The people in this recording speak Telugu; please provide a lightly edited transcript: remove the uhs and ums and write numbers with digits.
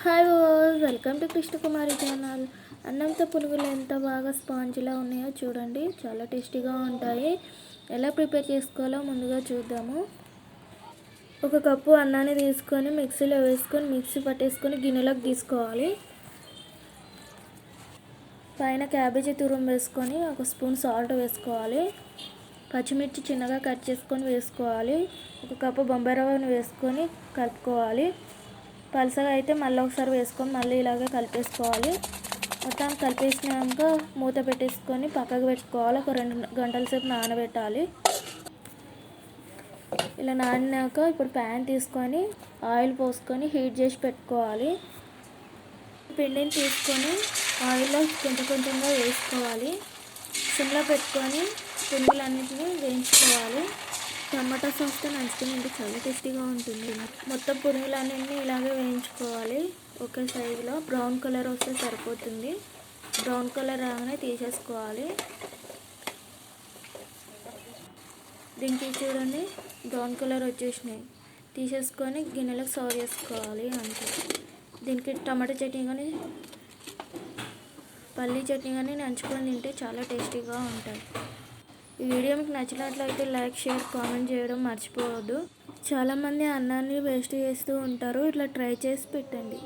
Hi wall, welcome to Krishnakumari channel. అన్నంతో పునుగులు ఎంత బాగా స్పాంజ్లా ఉన్నాయో చూడండి. చాలా టేస్టీగా ఉంటాయి. ఎలా ప్రిపేర్ చేసుకోవాలో ముందుగా చూద్దాము. ఒక కప్పు అన్నాన్ని తీసుకొని మిక్సీలో వేసుకొని మిక్సీ పట్టేసుకొని గిన్నెలోకి తీసుకోవాలి. పైన క్యాబేజీ తురుము వేసుకొని ఒక స్పూన్ సాల్ట్ వేసుకోవాలి. పచ్చిమిర్చి చిన్నగా కట్ చేసుకొని వేసుకోవాలి. ఒక కప్పు బొంబాయి రవ్వను వేసుకొని కలుపుకోవాలి. పలసగా అయితే మళ్ళీ ఒకసారి వేసుకొని మళ్ళీ ఇలాగే కలిపేసుకోవాలి. మొత్తం కలిపేసినాక మూత పెట్టేసుకొని పక్కకు పెట్టుకోవాలి. ఒక 2 గంటల సేపు నానబెట్టాలి. ఇలా నానినాక ఇప్పుడు ప్యాన్ తీసుకొని ఆయిల్ పోసుకొని హీట్ చేసి పెట్టుకోవాలి. పిండిని తీసుకొని ఆయిల్లో కొంచెం కొంచెంగా వేసుకోవాలి. సిమ్లో పెట్టుకొని పునుగులన్నింటినీ వేయించుకోవాలి. టమాటా సాస్తో నంచుకుని తింటే చాలా టేస్టీగా ఉంటుంది. మొత్తం పునుగులన్నింటినీ ఇలాగే వేయించుకోవాలి. ఒకే సైజులో బ్రౌన్ కలర్ వస్తే సరిపోతుంది. బ్రౌన్ కలర్ రాగానే తీసేసుకోవాలి. దీనికి చూడండి, బ్రౌన్ కలర్ వచ్చేసినాయి. తీసేసుకొని గిన్నెలకు సర్వ్ చేసుకోవాలి అంతే. దీనికి టమాటా చట్నీ కానీ పల్లీ చట్నీ కానీ నంచుకొని తింటే చాలా టేస్టీగా ఉంటాయి. ఈ వీడియో మీకు నచ్చినట్లయితే లైక్, షేర్, కామెంట్ చేయడం మర్చిపోవద్దు. చాలామంది అన్నాన్ని వేస్ట్ చేస్తూ ఉంటారు. ఇట్లా ట్రై చేసి పెట్టండి.